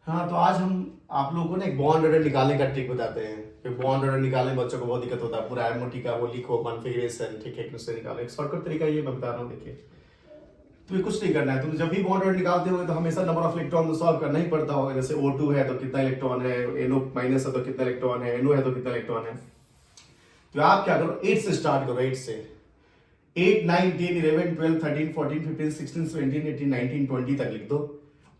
हाँ, तो आज हम आप लोगों को ना एक बॉन्ड ऑर्डर निकालने का ट्रिक बताते हैं। फिर बॉन्ड ऑर्डर निकालने में बच्चों को बहुत दिक्कत होता है, पूरा एमओटी का वो लिखो, कॉन्फ़िगरेशन, ठीक है, उससे निकालो। एक शॉर्टकट तरीका ये मैं बता रहा हूँ, देखिए। तुम्हें कुछ नहीं करना है, तुम जब भी बॉन्ड ऑर्डर निकालते हो तो हमेशा नंबर ऑफ इलेक्ट्रॉन तो सॉल्व करना ही पड़ता होगा। जैसे O2 है तो कितना इलेक्ट्रॉन है, NO माइनस है तो कितना इलेक्ट्रॉन है, NO है तो कितना इलेक्ट्रॉन है। तो आप क्या करो, 8 से स्टार्ट करो, 8 से। 8 9 10 11 12 13 14 15 16 17 18 19 20 तक लिख दो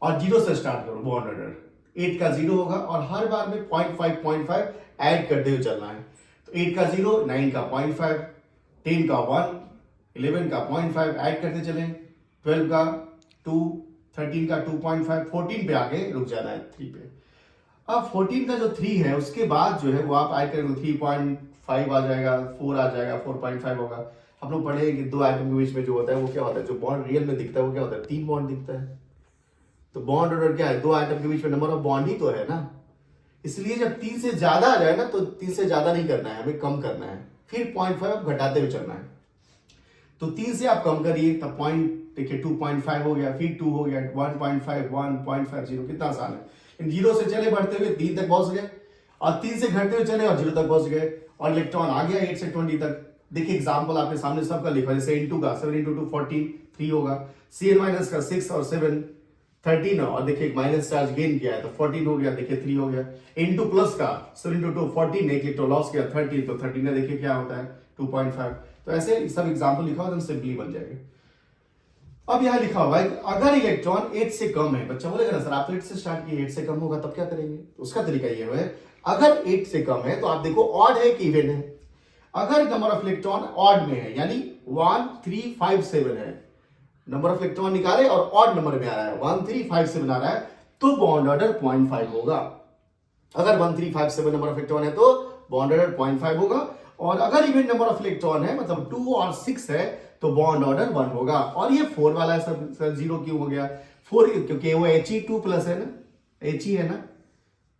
और 0 से स्टार्ट करो बॉन्ड ऑर्डर। 8 का 0 होगा और हर बार में 0.5 ऐड करते हुए चलना है। तो 8 का 0, 9 का 0.5, 10 का 1, 11 का 0.5 ऐड करते चलें, 12 का 2, 13 का 2.5, 14 पे आके रुक जाना है 3 पे। अब 14 का जो 3 है उसके बाद जो है वो आप ऐड करेंगे 3.5 आ जाएगा, 4 आ जाएगा, 4.5 होगा। हम लोग पढ़े कि दो एटम के बीच में जो होता है वो क्या होता है, जो बॉन्ड रियल में दिखता है वो क्या होता है, 3 बॉन्ड दिखता है। तो बॉन्ड ऑर्डर क्या है, दो एटम के बीच में नंबर ऑफ बॉन्ड ही तो है ना। इसलिए जब 3 से ज्यादा आ जाए ना तो 3 से ज्यादा नहीं करना है, हमें कम करना है, फिर 0.5 घटाते हुए चलना है। तो 3 से आप कम करिए तब पॉइंट, देखिए 2.5 हो गया, फिर 2 हो गया, 1.5, 1.50, कितना आसान है। इन 0 से चले बढ़ते हुए 3 तक पहुंच गए और 3 से घटते हुए चले और 0 तक पहुंच गए और इलेक्ट्रॉन आ गया 8 से 20 तक। देखिए एग्जांपल आपके सामने सबका लिखा है, जैसे इनटू का 7 into 2 14, 3 होगा। Cn माइनस का 6 और 7 13 और देखिए एक माइनस चार्ज गेन किया है तो 14 हो गया, देखिए 3 हो गया। इनटू प्लस का 7 into 2 14, एक इलेक्ट्रॉन लॉस किया 13, तो 13 ने देखिए क्या होता है 2.5। तो ऐसे सब एग्जांपल लिखा हुआ तो सिंपली बन जाएगा। अब यहां लिखा हुआ है अगर इलेक्ट्रॉन 8 से कम है, बच्चा बोलेगा ना सर आप तो 8 से स्टार्ट किए, 8 से कम होगा तब क्या करेंगे। तो उसका तरीका ये है, अगर 8 से कम है तो आप देखो ऑड है कि इवन है। अगर नंबर ऑफ इलेक्ट्रॉन ऑड में है यानी 1 3 5 7 है, नंबर ऑफ इलेक्ट्रॉन निकाले और ऑड नंबर में आ रहा है 1 3 5 7 आ रहा है, तो बॉन्ड ऑर्डर 0.5 होगा। अगर 1 3 5 7 नंबर ऑफ इलेक्ट्रॉन है तो बॉन्ड ऑर्डर 0.5 होगा। और अगर इवन नंबर ऑफ इलेक्ट्रॉन है मतलब 2 और 6 है तो बॉन्ड ऑर्डर 1 होगा। और ये 4 वाला है सर 0 क्यों हो गया, 4 क्योंकि वो He2 प्लस है ना, He है ना।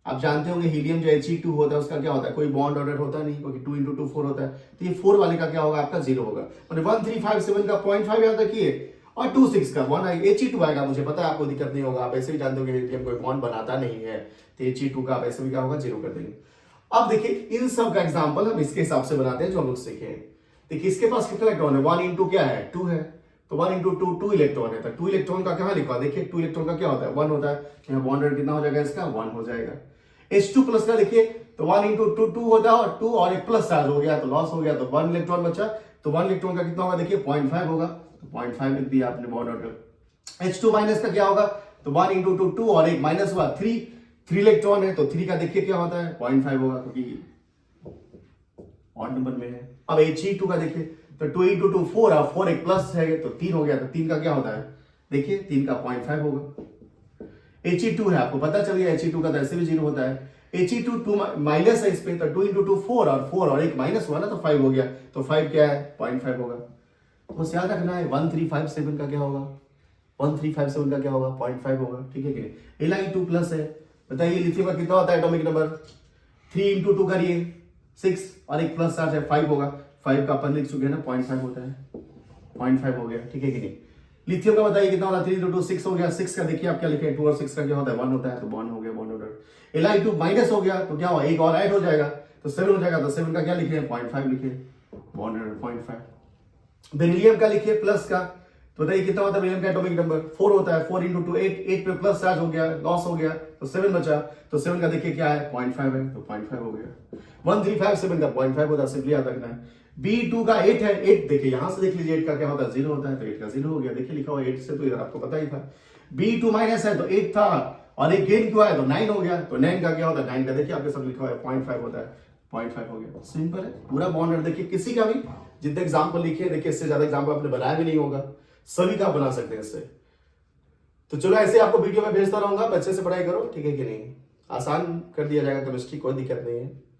आप जानते होंगे हीलियम जो He2 होता है उसका क्या होता है, कोई बॉन्ड ऑर्डर होता नहीं, क्योंकि 2 into 2 4 होता है। तो ये 4 वाले का क्या होगा, आपका 0 होगा। मतलब 1 3 5 7 का 0.5 याद रखिए और 2 6 का 1 He2 आएगा। मुझे पता है आपको दिक्कत नहीं होगा, आप ऐसे भी जानते हो कि हीलियम कोई बॉन्ड बनाता नहीं है, तो He2 का आप ऐसे भी क्या होगा 0 कर देंगे। अब देखिए इन सब का एग्जाम्पल हम इसके हिसाब से बनाते हैं जो हम लोग सीखे। देखिए इसके पास कितना इलेक्ट्रॉन है, 1 into क्या है 2 है, तो 1 into 2 2 इलेक्ट्रॉन है। तो 2 इलेक्ट्रॉन का क्या लिखा, देखिए 2 इलेक्ट्रॉन का क्या होता है 1 होता है। यहाँ बॉन्ड ऑर्डर कितना हो जाएगा इसका 1 हो जाएगा। H2 प्लस का देखिए तो 1 into 2 2 होता है और 2 और एक प्लस चार्ज हो गया तो लॉस हो गया, तो 1 इलेक्ट्रॉन बचा। तो 1 इलेक्ट्रॉन का कितना होगा, देखिए 0.5 होगा, तो 0.5 लिख दिया आपने बॉन्ड ऑर्डर। H2 माइनस का क्या होगा, तो 1 into 2 2 और एक माइनस हुआ 3 इलेक्ट्रॉन है तो 3 का देखिए क्या होता है 0.5 होगा क्योंकि ऑड नंबर में है। अब He2 का देखिए तो 2 into 2 4 और 4 एक प्लस है तो 3 हो गया, तो 3 का क्या होता है, देखिए 3 का 0.5 होगा। He2 है, आपको पता चल गया He2 का तो ऐसे भी 0 होता है। He2 2 माइनस है इस पे तो 2 into 2 4 और एक माइनस हुआ ना तो 5 हो गया, तो 5 क्या है 0.5 होगा। तो बस याद रखना है 1 3 5 7 का क्या होगा, 1 3 5 7 का क्या होगा 0.5 होगा, ठीक है कि नहीं। Li2 प्लस है, बताइए लिथियम का कितना होता है एटॉमिक नंबर, 3 into 2 करिए 6 और एक प्लस चार्ज है 5 होगा, 5 का अपन लिख चुके हैं ना 0.5 होता है, 0.5 हो गया, ठीक है कि नहीं। लिथियम का बताइए कितना होता है, 3 into 2 6 हो गया, 6 का देखिए आप क्या लिखे 2 और 6 का क्या होता है 1 होता है, तो बॉन्ड हो गया बॉन्ड ऑर्डर। Li2 माइनस हो गया तो क्या हुआ, एक और ऐड हो जाएगा तो 7 हो जाएगा, तो 7 का क्या लिखे 0.5 लिखे, बॉन्ड ऑर्डर 0.5। बेरिलियम का लिखिए प्लस का, तो बताइए कितना होता है बेरिलियम का एटॉमिक नंबर 4 होता है, 4 into 2 8 पे प्लस चार्ज हो गया, लॉस हो गया तो 7 बचा, तो 7 का देखिए क्या है 0.5 है, तो 0.5 हो गया। 1 3 5 7 का 0.5 होता है, सिंपली याद रखना है। B2 का 8 है, 8 देखिए यहां से देख लीजिए 8 का क्या होता है 0 होता है, तो 8 का 0 हो गया, देखिए लिखा हुआ 8 से, तो इधर आपको पता ही था। B2 माइनस है तो 8 था और एक गेन क्यों है तो 9 हो गया, तो 9 का क्या होता है 9 का देखिए आपके सब लिखा हुआ है 0.5 होता है, 0.5 हो गया, सिंपल है पूरा बॉन्ड ऑर्डर। देखिए किसी का भी जितने एग्जाम्पल लिखे देखिए इससे ज्यादा एग्जाम्पल आपने बनाया भी नहीं होगा, सभी का बना सकते हैं इससे। तो चलो ऐसे आपको वीडियो में भेजता रहूंगा, अच्छे से पढ़ाई करो, ठीक है कि नहीं। आसान कर दिया जाएगा केमिस्ट्री, कोई दिक्कत नहीं है।